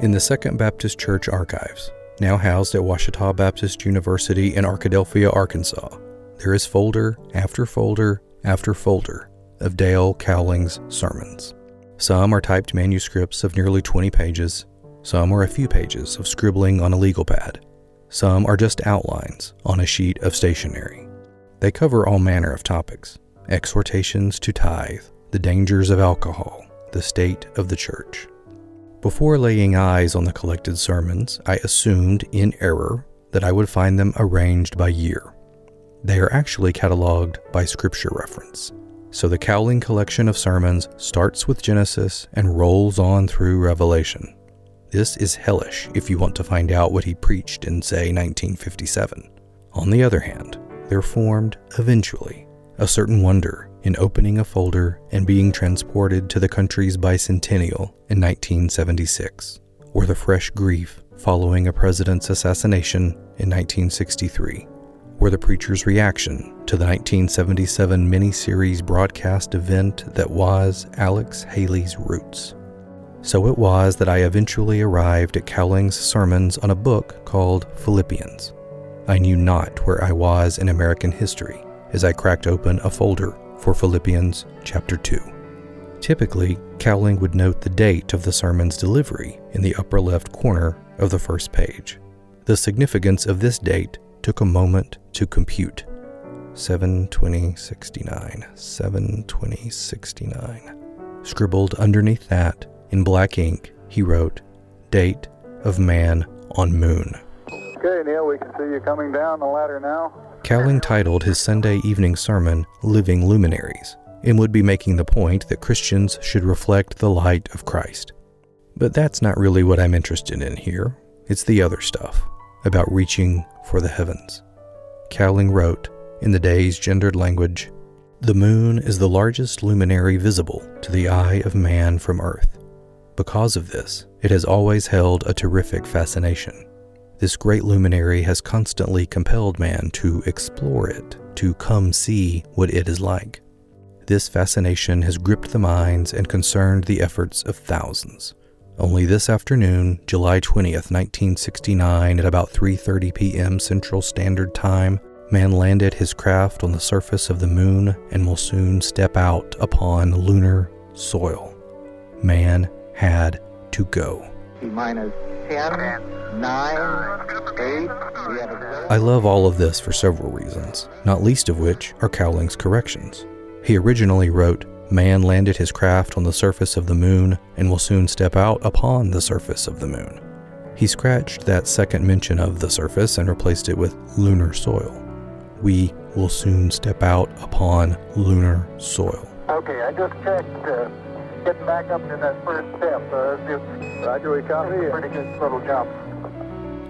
In the Second Baptist Church archives, now housed at Ouachita Baptist University in Arkadelphia, Arkansas, there is folder after folder after folder of Dale Cowling's sermons. Some are typed manuscripts of nearly 20 pages, some are a few pages of scribbling on a legal pad, some are just outlines on a sheet of stationery. They cover all manner of topics: exhortations to tithe, the dangers of alcohol, the state of the church. Before laying eyes on the collected sermons, I assumed, in error, that I would find them arranged by year. They are actually cataloged by scripture reference. So the Cowling collection of sermons starts with Genesis and rolls on through Revelation. This is hellish if you want to find out what he preached in, say, 1957. On the other hand, there formed, eventually, a certain wonder in opening a folder and being transported to the country's bicentennial in 1976, or the fresh grief following a president's assassination in 1963, or the preacher's reaction to the 1977 miniseries broadcast event that was Alex Haley's Roots. So it was that I eventually arrived at Cowling's sermons on a book called Philippians. I knew not where I was in American history as I cracked open a folder for Philippians chapter 2. Typically, Cowling would note the date of the sermon's delivery in the upper left corner of the first page. The significance of this date took a moment to compute. 7/20/69, 7/20/69. Scribbled underneath that, in black ink, he wrote, "Date of man on moon." Okay, Neil, we can see you coming down the ladder now. Cowling titled his Sunday evening sermon Living Luminaries, and would be making the point that Christians should reflect the light of Christ. But that's not really what I'm interested in here. It's the other stuff, about reaching for the heavens. Cowling wrote, in the day's gendered language, "The moon is the largest luminary visible to the eye of man from Earth. Because of this, it has always held a terrific fascination. This great luminary has constantly compelled man to explore it, to come see what it is like. This fascination has gripped the minds and concerned the efforts of thousands. Only this afternoon, July 20th, 1969, at about 3:30 p.m. Central Standard Time, man landed his craft on the surface of the moon and will soon step out upon lunar soil. Man had to go." T-minus 10, 9, 8, I love all of this for several reasons, not least of which are Cowling's corrections. He originally wrote, "Man landed his craft on the surface of the moon and will soon step out upon the surface of the moon." He scratched that second mention of the surface and replaced it with lunar soil. "We will soon step out upon lunar soil." Okay, I just checked, getting back up to that first step. Roger, we copy. Pretty good little jump.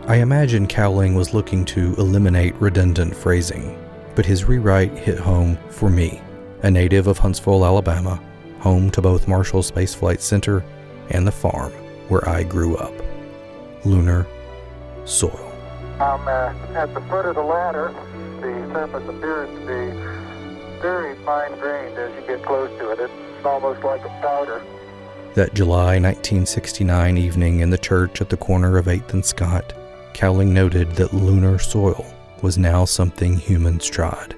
I imagine Cowling was looking to eliminate redundant phrasing, but his rewrite hit home for me, a native of Huntsville, Alabama, home to both Marshall Space Flight Center and the farm where I grew up. Lunar soil. I'm at the foot of the ladder. The surface appears to be very fine-grained as you get close to it. It's almost like a powder. That July 1969 evening in the church at the corner of 8th and Scott, Cowling noted that lunar soil was now something humans trod.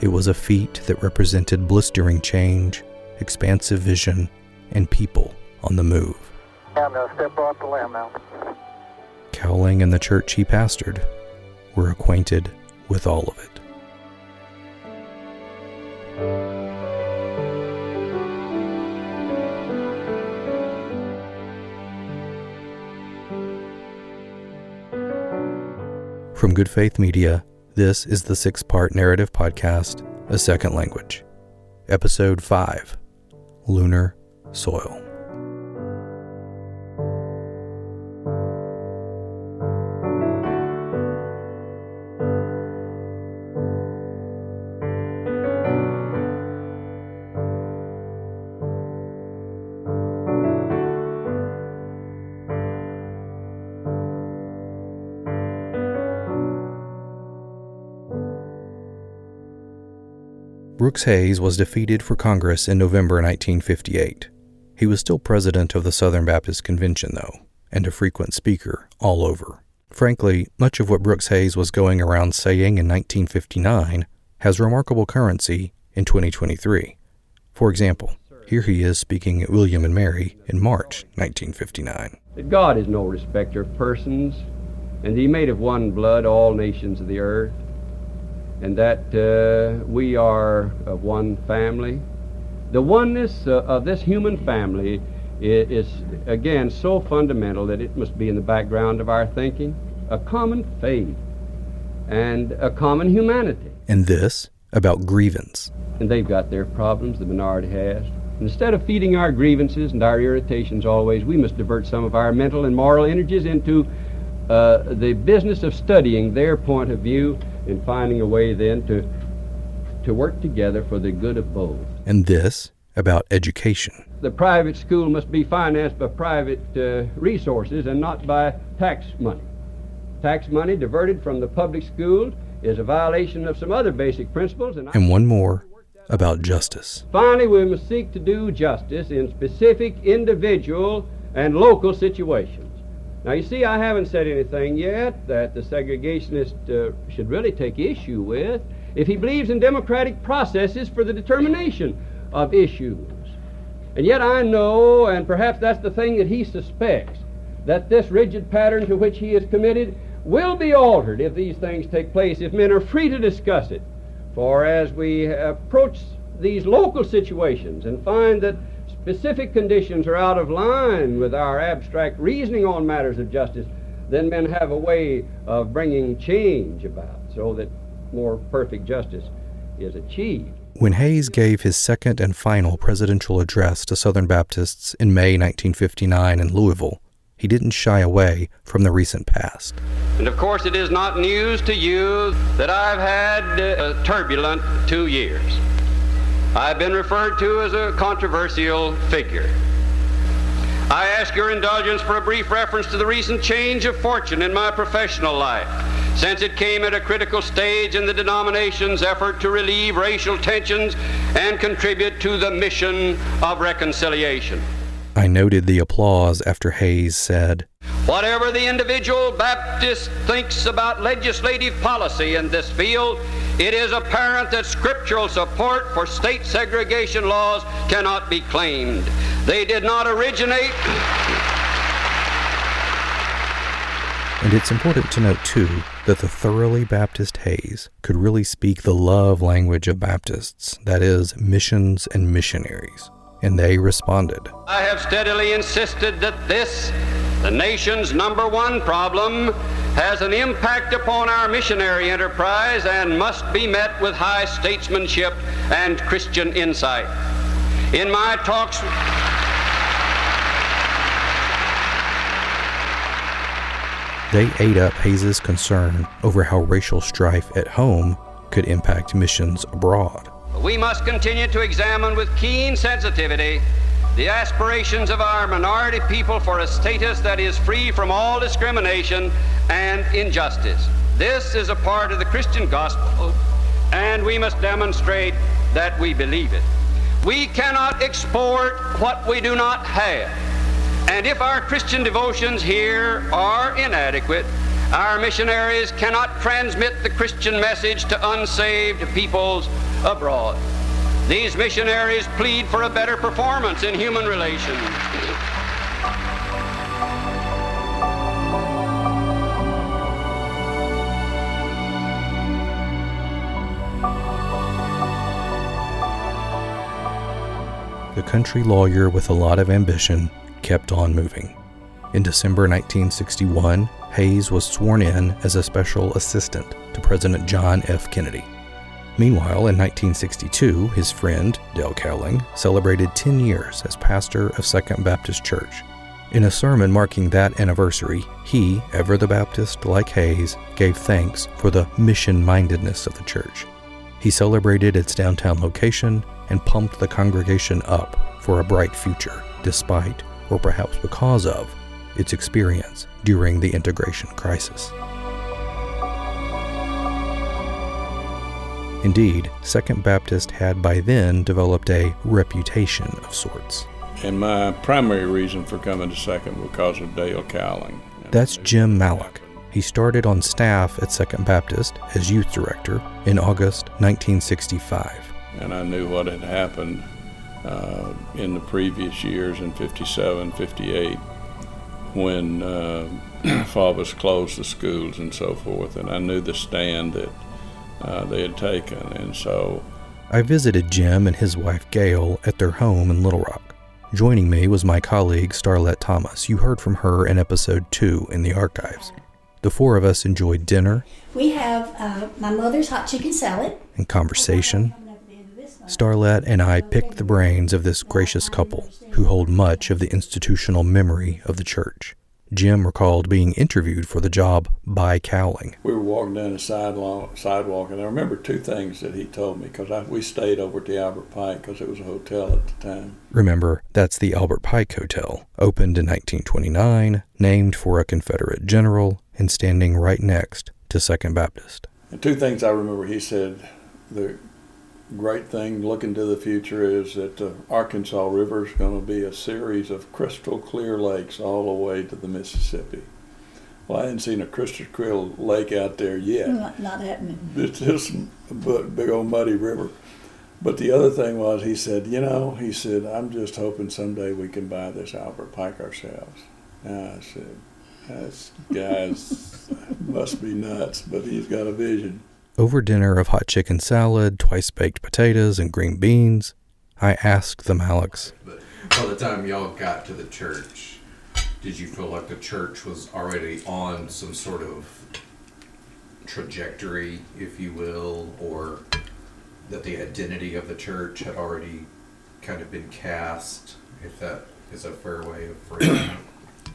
It was a feat that represented blistering change, expansive vision, and people on the move. I'm going to step off the limb now. Cowling and the church he pastored were acquainted with all of it. From Good Faith Media, this is the 6-part narrative podcast, A Second Language. Episode 5, Lunar Soil. Brooks Hayes was defeated for Congress in November 1958. He was still president of the Southern Baptist Convention, though, and a frequent speaker all over. Frankly, much of what Brooks Hayes was going around saying in 1959 has remarkable currency in 2023. For example, here he is speaking at William and Mary in March 1959. That God is no respecter of persons, and He made of one blood all nations of the earth, and that we are of one family. The oneness of this human family is, again, so fundamental that it must be in the background of our thinking. A common faith and a common humanity. And this about grievance. And they've got their problems, the minority has. Instead of feeding our grievances and our irritations always, we must divert some of our mental and moral energies into the business of studying their point of view and finding a way then to work together for the good of both. And this about education. The private school must be financed by private resources and not by tax money. Tax money diverted from the public school is a violation of some other basic principles. And one more about justice. Finally, we must seek to do justice in specific individual and local situations. Now, you see, I haven't said anything yet that the segregationist should really take issue with if he believes in democratic processes for the determination of issues. And yet I know, and perhaps that's the thing that he suspects, that this rigid pattern to which he is committed will be altered if these things take place, if men are free to discuss it. For as we approach these local situations and find that specific conditions are out of line with our abstract reasoning on matters of justice, then men have a way of bringing change about so that more perfect justice is achieved. When Hayes gave his second and final presidential address to Southern Baptists in May 1959 in Louisville, he didn't shy away from the recent past. And of course it is not news to you that I've had a turbulent 2 years. I've been referred to as a controversial figure. I ask your indulgence for a brief reference to the recent change of fortune in my professional life, since it came at a critical stage in the denomination's effort to relieve racial tensions and contribute to the mission of reconciliation. I noted the applause after Hayes said, "Whatever the individual Baptist thinks about legislative policy in this field, it is apparent that scriptural support for state segregation laws cannot be claimed. They did not originate..." And it's important to note, too, that the thoroughly Baptist Hayes could really speak the love language of Baptists, that is, missions and missionaries. And they responded. "I have steadily insisted that this, the nation's #1 problem, has an impact upon our missionary enterprise and must be met with high statesmanship and Christian insight. In my talks..." They ate up Hayes' concern over how racial strife at home could impact missions abroad. "We must continue to examine with keen sensitivity the aspirations of our minority people for a status that is free from all discrimination and injustice. This is a part of the Christian gospel, and we must demonstrate that we believe it. We cannot export what we do not have, and if our Christian devotions here are inadequate, our missionaries cannot transmit the Christian message to unsaved peoples abroad. These missionaries plead for a better performance in human relations." The country lawyer with a lot of ambition kept on moving. In December 1961, Hayes was sworn in as a special assistant to President John F. Kennedy. Meanwhile, in 1962, his friend, Dale Cowling, celebrated 10 years as pastor of Second Baptist Church. In a sermon marking that anniversary, he, ever the Baptist like Hayes, gave thanks for the mission-mindedness of the church. He celebrated its downtown location and pumped the congregation up for a bright future, despite, or perhaps because of, its experience during the integration crisis. Indeed, Second Baptist had by then developed a reputation of sorts. And my primary reason for coming to Second was because of Dale Cowling. That's Jim Mallock. He started on staff at Second Baptist as youth director in August 1965. And I knew what had happened in the previous years in 57, 58, when Faubus closed the schools and so forth, and I knew the stand that they had taken, and so I visited Jim and his wife Gail at their home in Little Rock. Joining me was my colleague Starlette Thomas. You heard from her in episode 2 in the archives. The four of us enjoyed dinner. We have my mother's hot chicken salad. And conversation. Starlette and I picked the brains of this gracious couple who hold much of the institutional memory of the church. Jim recalled being interviewed for the job by Cowling. We were walking down the sidewalk, and I remember two things that he told me, because we stayed over at the Albert Pike because it was a hotel at the time. Remember, that's the Albert Pike Hotel, opened in 1929, named for a Confederate general, and standing right next to Second Baptist. And two things I remember he said. The great thing looking to the future is that the Arkansas River is going to be a series of crystal clear lakes all the way to the Mississippi. Well, I hadn't seen a crystal clear lake out there yet. Not happening. It's just a big old muddy river. But the other thing was, he said, I'm just hoping someday we can buy this Albert Pike ourselves. And I said, this guy's must be nuts, but he's got a vision. Over dinner of hot chicken salad, twice-baked potatoes, and green beans, I asked the Mallocks. But by the time y'all got to the church, did you feel like the church was already on some sort of trajectory, if you will, or that the identity of the church had already kind of been cast, if that is a fair way of phrasing it?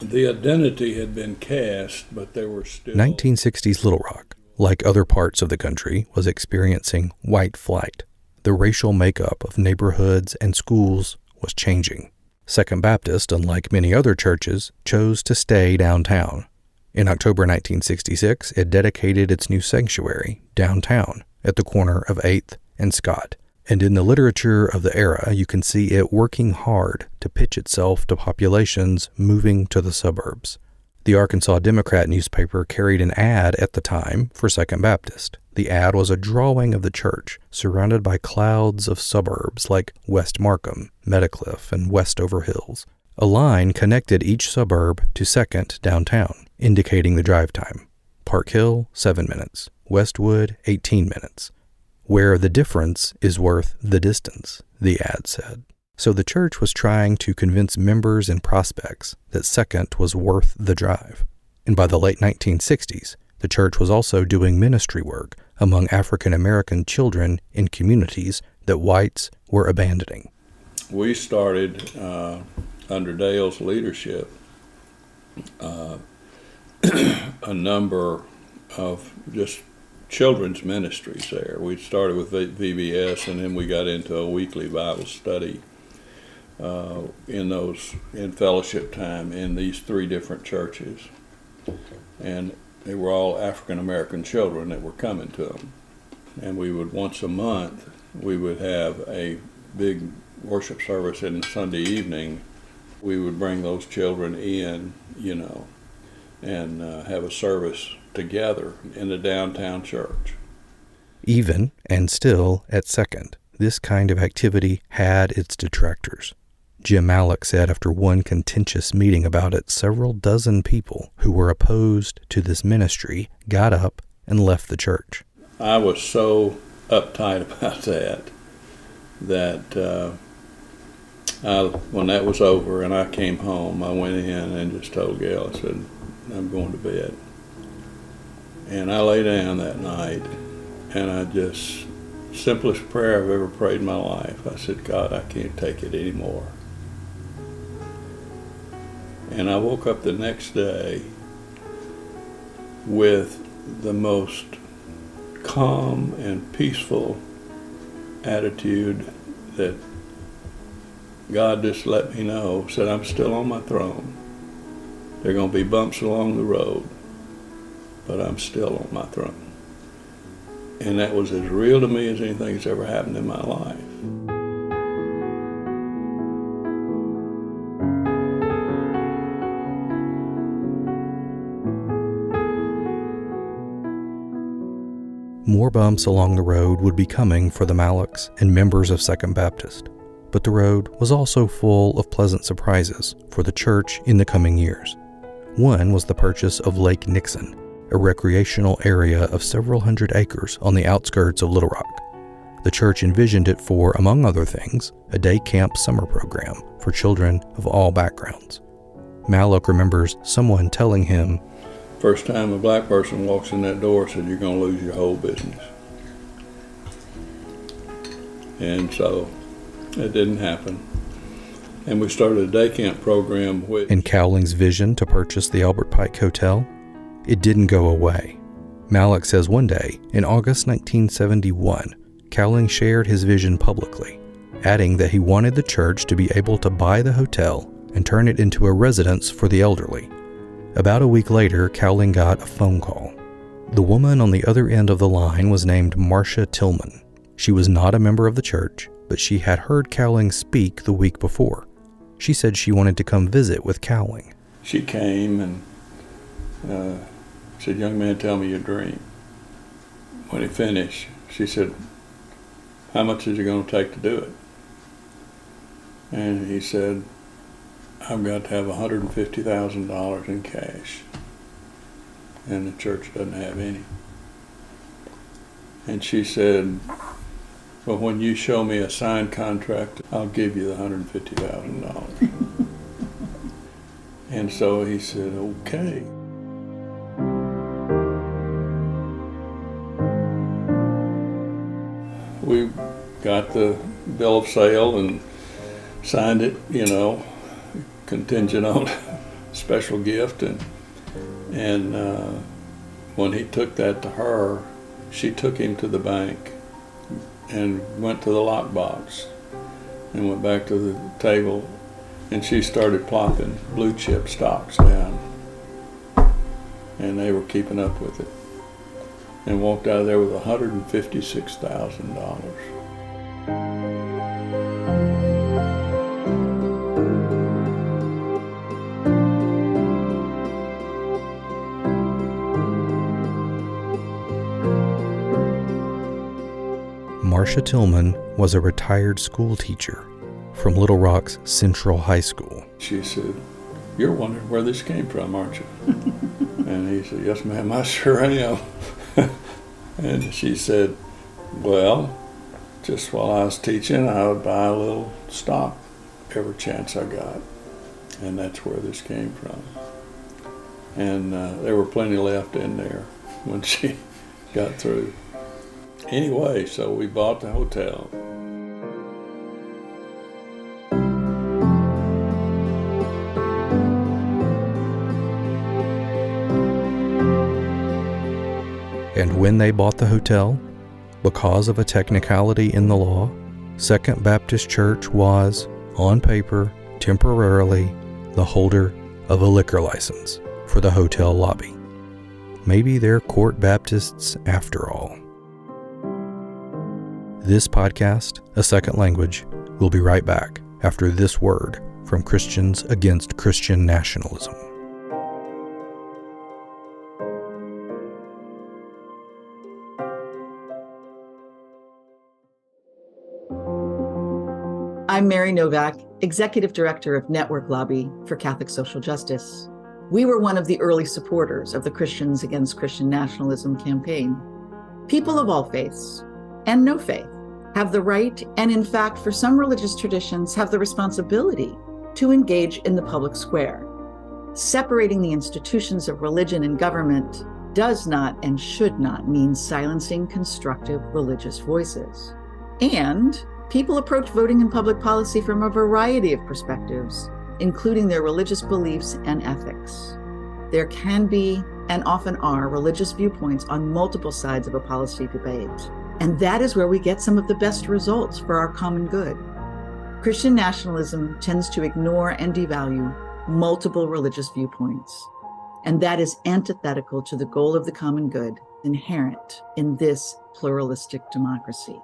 The identity had been cast, but there were still... 1960s Little Rock, like other parts of the country, was experiencing white flight. The racial makeup of neighborhoods and schools was changing. Second Baptist, unlike many other churches, chose to stay downtown. In October 1966, it dedicated its new sanctuary downtown at the corner of 8th and Scott. And in the literature of the era, you can see it working hard to pitch itself to populations moving to the suburbs. The Arkansas Democrat newspaper carried an ad at the time for Second Baptist. The ad was a drawing of the church, surrounded by clouds of suburbs like West Markham, Meadowcliff, and Westover Hills. A line connected each suburb to Second downtown, indicating the drive time. Park Hill, 7 minutes. Westwood, 18 minutes. Where the difference is worth the distance, the ad said. So the church was trying to convince members and prospects that Second was worth the drive. And by the late 1960s, the church was also doing ministry work among African American children in communities that whites were abandoning. We started, under Dale's leadership, a number of just children's ministries there. We started with VBS, and then we got into a weekly Bible study in fellowship time in these 3 different churches. And they were all African American children that were coming to them. And we would, once a month, we would have a big worship service in Sunday evening. We would bring those children in, and have a service together in the downtown church. Even, and still, at Second, this kind of activity had its detractors. Jim Mallock said after one contentious meeting about it, several dozen people who were opposed to this ministry got up and left the church. I was so uptight about that when that was over and I came home, I went in and just told Gail, I said, I'm going to bed. And I lay down that night, and I just, simplest prayer I've ever prayed in my life. I said, God, I can't take it anymore. And I woke up the next day with the most calm and peaceful attitude that God just let me know, said I'm still on my throne. There are going to be bumps along the road, but I'm still on my throne. And that was as real to me as anything that's ever happened in my life. More bumps along the road would be coming for the Mallocks and members of Second Baptist, but the road was also full of pleasant surprises for the church in the coming years. One was the purchase of Lake Nixon, a recreational area of several hundred acres on the outskirts of Little Rock. The church envisioned it for, among other things, a day camp summer program for children of all backgrounds. Mallock remembers someone telling him, "First time a black person walks in that door, said you're going to lose your whole business." And so it didn't happen. And we started a day camp program. In Cowling's vision to purchase the Albert Pike Hotel, it didn't go away. Mallock says one day, in August 1971, Cowling shared his vision publicly, adding that he wanted the church to be able to buy the hotel and turn it into a residence for the elderly. About a week later, Cowling got a phone call. The woman on the other end of the line was named Marcia Tillman. She was not a member of the church, but she had heard Cowling speak the week before. She said she wanted to come visit with Cowling. She came and said, "Young man, tell me your dream." When he finished, she said, "How much is it going to take to do it?" And he said, "I've got to have $150,000 in cash, and the church doesn't have any." And she said, "Well, when you show me a signed contract, I'll give you the $150,000. And so he said, "Okay." We got the bill of sale and signed it, contingent on special gift. And when he took that to her, she took him to the bank and went to the lockbox and went back to the table, and she started plopping blue chip stocks down, and they were keeping up with it, and walked out of there with $156,000. Marcia Tillman was a retired school teacher from Little Rock's Central High School. She said, "You're wondering where this came from, aren't you?" And he said, "Yes, ma'am, I sure am." And she said, "Well, just while I was teaching, I would buy a little stock every chance I got. And that's where this came from." And there were plenty left in there when she got through. Anyway, so we bought the hotel. And when they bought the hotel, because of a technicality in the law, Second Baptist Church was, on paper, temporarily the holder of a liquor license for the hotel lobby. Maybe they're court Baptists after all. This podcast, A Second Language, will be right back after this word from Christians Against Christian Nationalism. I'm Mary Novak, Executive Director of Network Lobby for Catholic Social Justice. We were one of the early supporters of the Christians Against Christian Nationalism campaign. People of all faiths, and no faith, have the right, and in fact, for some religious traditions, have the responsibility to engage in the public square. Separating the institutions of religion and government does not and should not mean silencing constructive religious voices. And people approach voting and public policy from a variety of perspectives, including their religious beliefs and ethics. There can be, and often are, religious viewpoints on multiple sides of a policy debate. And that is where we get some of the best results for our common good. Christian nationalism tends to ignore and devalue multiple religious viewpoints. And that is antithetical to the goal of the common good inherent in this pluralistic democracy.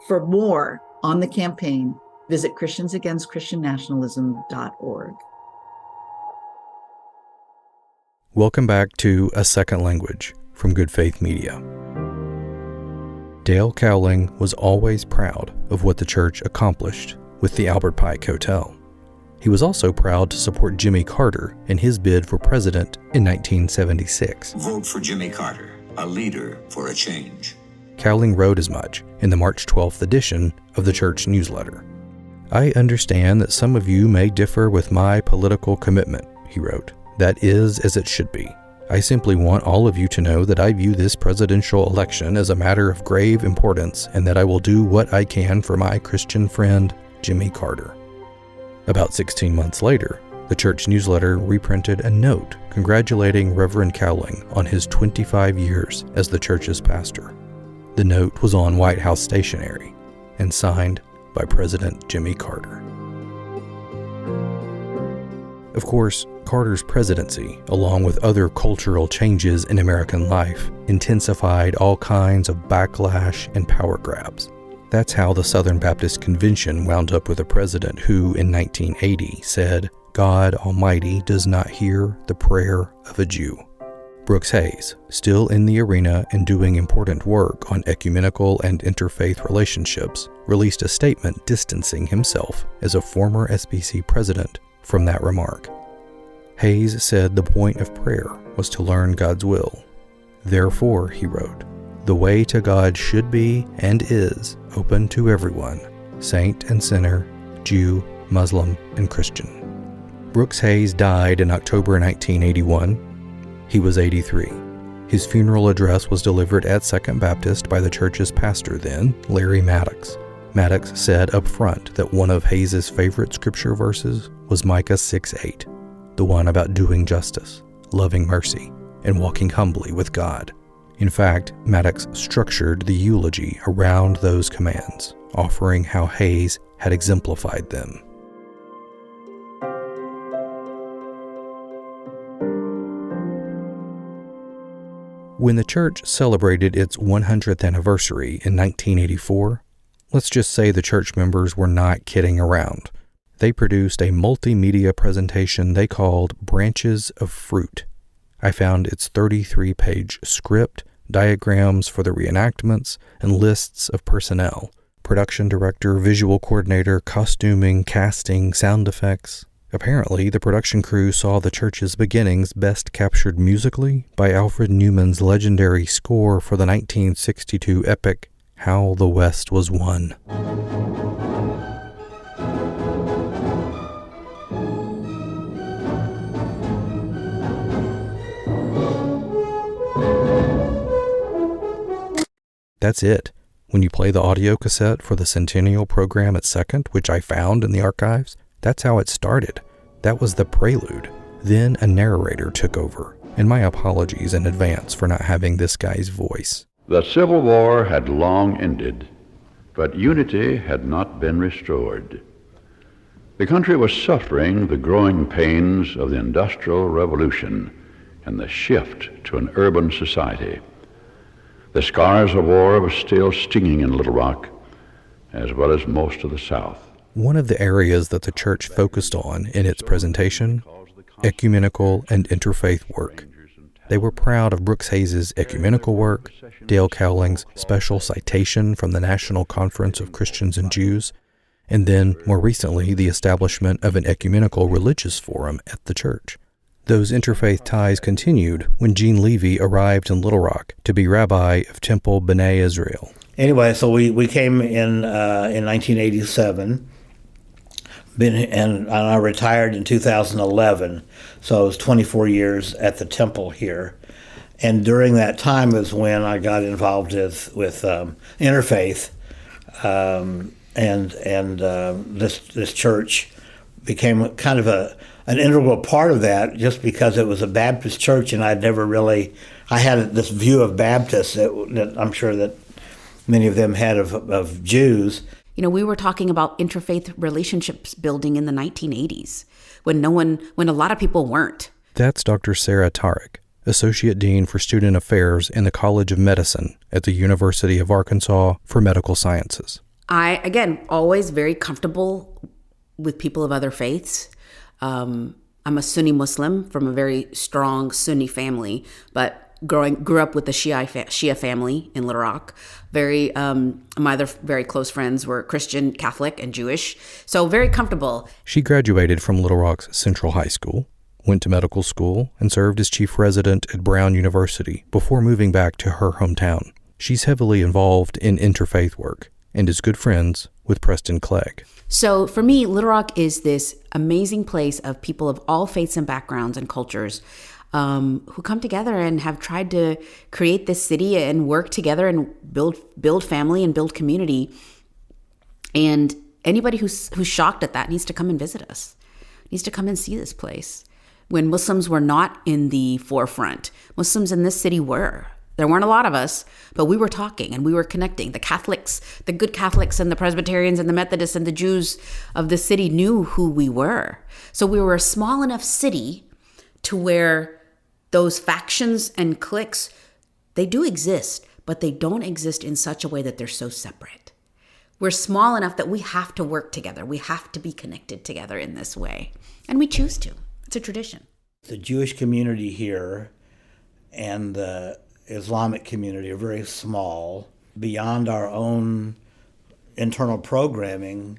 For more on the campaign, visit ChristiansAgainstChristianNationalism.org. Welcome back to A Second Language from Good Faith Media. Dale Cowling was always proud of what the church accomplished with the Albert Pike Hotel. He was also proud to support Jimmy Carter in his bid for president in 1976. Vote for Jimmy Carter, a leader for a change. Cowling wrote as much in the March 12th edition of the church newsletter. I understand that some of you may differ with my political commitment, he wrote. That is as it should be. I simply want all of you to know that I view this presidential election as a matter of grave importance and that I will do what I can for my Christian friend, Jimmy Carter. About 16 months later, the church newsletter reprinted a note congratulating Reverend Cowling on his 25 years as the church's pastor. The note was on White House stationery and signed by President Jimmy Carter. Of course, Carter's presidency, along with other cultural changes in American life, intensified all kinds of backlash and power grabs. That's how the Southern Baptist Convention wound up with a president who, in 1980, said, "God Almighty does not hear the prayer of a Jew." Brooks Hayes, still in the arena and doing important work on ecumenical and interfaith relationships, released a statement distancing himself as a former SBC president from that remark. Hayes said the point of prayer was to learn God's will. Therefore, he wrote, the way to God should be and is open to everyone, saint and sinner, Jew, Muslim, and Christian. Brooks Hayes died in October 1981. He was 83. His funeral address was delivered at Second Baptist by the church's pastor then, Larry Maddox. Maddox said up front that one of Hayes' favorite scripture verses was Micah 6:8, the one about doing justice, loving mercy, and walking humbly with God. In fact, Maddox structured the eulogy around those commands, offering how Hayes had exemplified them. When the church celebrated its 100th anniversary in 1984, let's just say the church members were not kidding around. They produced a multimedia presentation they called Branches of Fruit. I found its 33-page script, diagrams for the reenactments, and lists of personnel: production director, visual coordinator, costuming, casting, sound effects. Apparently, the production crew saw the church's beginnings best captured musically by Alfred Newman's legendary score for the 1962 epic How the West Was Won. That's it. When you play the audio cassette for the Centennial program at Second, which I found in the archives, that's how it started. That was the prelude. Then a narrator took over, and my apologies in advance for not having this guy's voice. The Civil War had long ended, but unity had not been restored. The country was suffering the growing pains of the Industrial Revolution and the shift to an urban society. The scars of war were still stinging in Little Rock, as well as most of the South. One of the areas that the church focused on in its presentation, ecumenical and interfaith work. They were proud of Brooks Hayes' ecumenical work, Dale Cowling's special citation from the National Conference of Christians and Jews, and then, more recently, the establishment of an ecumenical religious forum at the church. Those interfaith ties continued when Gene Levy arrived in Little Rock to be rabbi of Temple B'nai Israel. Anyway, so we came in 1987, and I retired in 2011, so it was 24 years at the temple here. And during that time is when I got involved with interfaith, and this church became kind of an integral part of that, just because it was a Baptist church, and I had this view of Baptists that I'm sure that many of them had of Jews. You know, we were talking about interfaith relationships building in the 1980s, when a lot of people weren't. That's Dr. Sarah Tarek, Associate Dean for Student Affairs in the College of Medicine at the University of Arkansas for Medical Sciences. I, again, always very comfortable with people of other faiths. I'm a Sunni Muslim from a very strong Sunni family, but grew up with the Shia family in Little Rock. My other very close friends were Christian, Catholic, and Jewish. So very comfortable. She graduated from Little Rock's Central High School, went to medical school, and served as chief resident at Brown University before moving back to her hometown. She's heavily involved in interfaith work and is good friends with Preston Clegg. So for me, Little Rock is this amazing place of people of all faiths and backgrounds and cultures who come together and have tried to create this city and work together and build family and build community. And anybody who's shocked at that needs to come and visit us, needs to come and see this place. When Muslims were not in the forefront, Muslims in this city were. There weren't a lot of us, but we were talking and we were connecting. The Catholics, the good Catholics and the Presbyterians and the Methodists and the Jews of the city knew who we were. So we were a small enough city to where those factions and cliques, they do exist, but they don't exist in such a way that they're so separate. We're small enough that we have to work together. We have to be connected together in this way. And we choose to. It's a tradition. The Jewish community here and the Islamic community are very small. Beyond our own internal programming,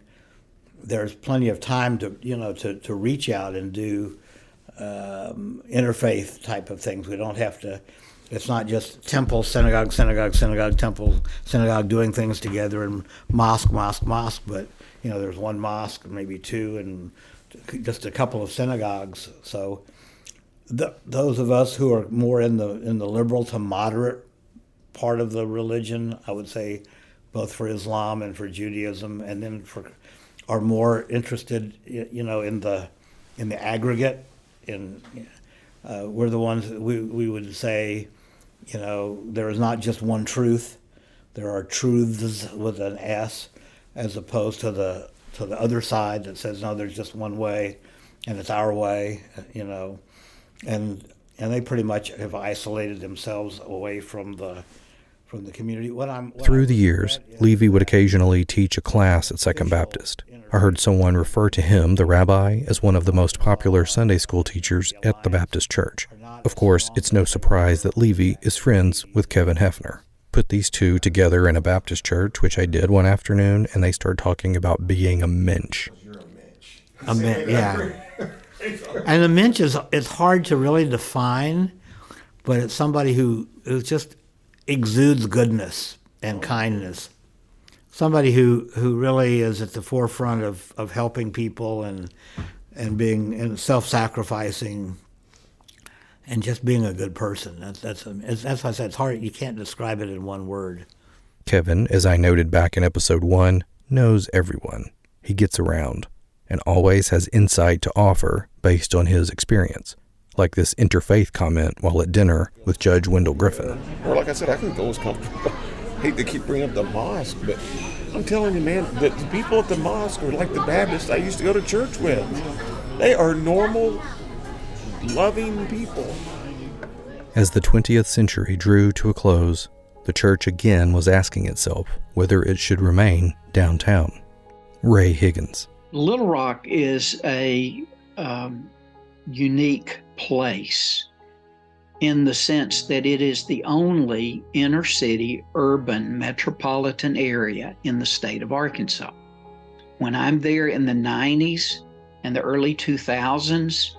there's plenty of time to reach out and do interfaith type of things. We don't have to, it's not just temple, synagogue, temple, synagogue, doing things together, and mosque, but there's one mosque, maybe two, and just a couple of synagogues. So those of us who are more in the liberal to moderate part of the religion, I would say, both for Islam and for Judaism, and then are more interested, in the aggregate. We're the ones that we would say, there is not just one truth. There are truths with an S, as opposed to the other side that says, no, there's just one way, and it's our way, and they pretty much have isolated themselves away from the community. Through the years, Levy would occasionally teach a class at Second Baptist. I heard someone refer to him, the rabbi, as one of the most popular Sunday school teachers at the Baptist church. Of course, it's no surprise that Levy is friends with Kevin Hefner. Put these two together in a Baptist church, which I did one afternoon, and they started talking about being a mensch. A mensch, yeah. And a mensch it's hard to really define, but it's somebody who just exudes goodness and kindness. Somebody who really is at the forefront of helping people and being self-sacrificing and just being a good person. That's why I said it's hard. You can't describe it in one word. Kevin, as I noted back in episode 1, knows everyone. He gets around and always has insight to offer based on his experience, like this interfaith comment while at dinner with Judge Wendell Griffin. Well, like I said, I can go as comfortable. Hate to keep bringing up the mosque, but I'm telling you, man, the people at the mosque are like the Baptists I used to go to church with. They are normal, loving people. As the 20th century drew to a close, the church again was asking itself whether it should remain downtown. Ray Higgins. Little Rock is a unique place in the sense that it is the only inner city urban metropolitan area in the state of Arkansas. When I'm there in the 90s and the early 2000s,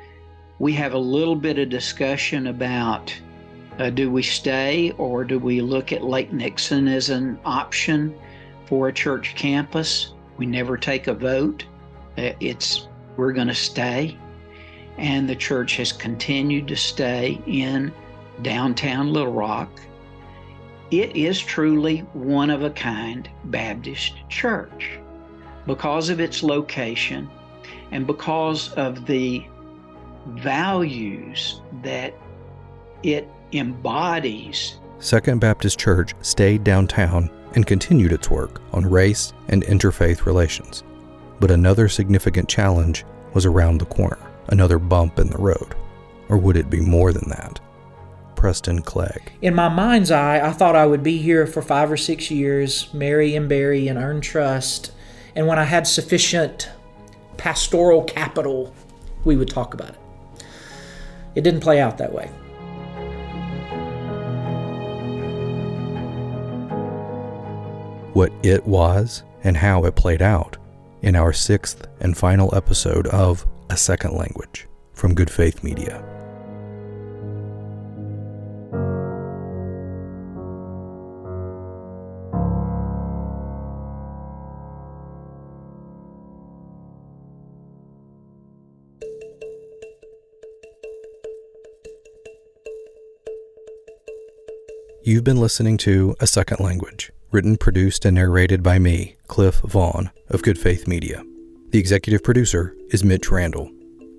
we have a little bit of discussion about do we stay or do we look at Lake Nixon as an option for a church campus? We never take a vote. We're going to stay. And the church has continued to stay in downtown Little Rock. It is truly one of a kind Baptist church because of its location and because of the values that it embodies. Second Baptist Church stayed downtown and continued its work on race and interfaith relations. But another significant challenge was around the corner, another bump in the road. Or would it be more than that? Preston Clegg. In my mind's eye, I thought I would be here for 5 or 6 years, marry and bury and earn trust. And when I had sufficient pastoral capital, we would talk about it. It didn't play out that way. what it was and how it played out in our 6th and final episode of A Second Language from Good Faith Media. You've been listening to A Second Language, written, produced, and narrated by me, Cliff Vaughn of Good Faith Media. The executive producer is Mitch Randall.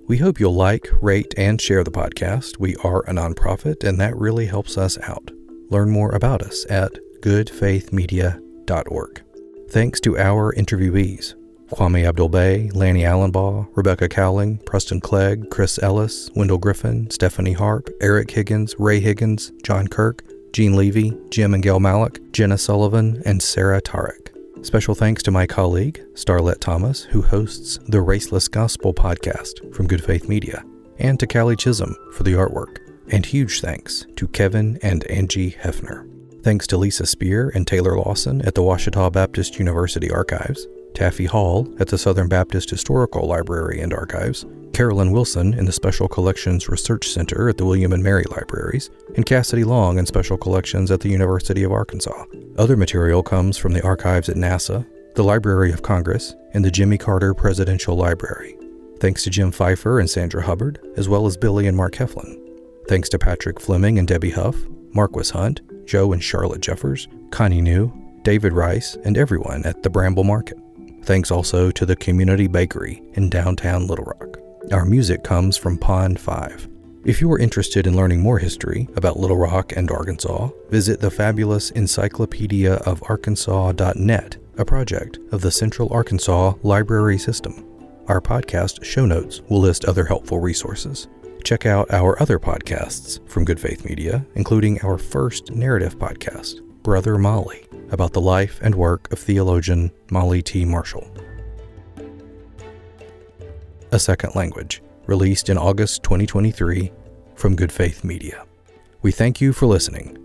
We hope you'll like, rate, and share the podcast. We are a nonprofit, and that really helps us out. Learn more about us at goodfaithmedia.org. Thanks to our interviewees, Kwame Abdul-Bey, Lanny Allenbaugh, Rebecca Cowling, Preston Clegg, Chris Ellis, Wendell Griffin, Stephanie Harp, Eric Higgins, Ray Higgins, John Kirk, Gene Levy, Jim and Gail Malik, Jenna Sullivan, and Sarah Tarek. Special thanks to my colleague, Starlette Thomas, who hosts the Raceless Gospel podcast from Good Faith Media, and to Callie Chisholm for the artwork. And huge thanks to Kevin and Angie Hefner. Thanks to Lisa Spear and Taylor Lawson at the Ouachita Baptist University Archives, Taffy Hall at the Southern Baptist Historical Library and Archives, Carolyn Wilson in the Special Collections Research Center at the William and Mary Libraries, and Cassidy Long in Special Collections at the University of Arkansas. Other material comes from the archives at NASA, the Library of Congress, and the Jimmy Carter Presidential Library. Thanks to Jim Pfeiffer and Sandra Hubbard, as well as Billy and Mark Heflin. Thanks to Patrick Fleming and Debbie Huff, Marquis Hunt, Joe and Charlotte Jeffers, Connie New, David Rice, and everyone at the Bramble Market. Thanks also to the Community Bakery in downtown Little Rock. Our music comes from Pond 5. If you are interested in learning more history about Little Rock and Arkansas, visit the fabulous Encyclopedia of Arkansas.net, a project of the Central Arkansas Library System. Our podcast show notes will list other helpful resources. Check out our other podcasts from Good Faith Media, including our first narrative podcast, Brother Molly, about the life and work of theologian Molly T. Marshall. A Second Language, released in August 2023 from Good Faith Media. We thank you for listening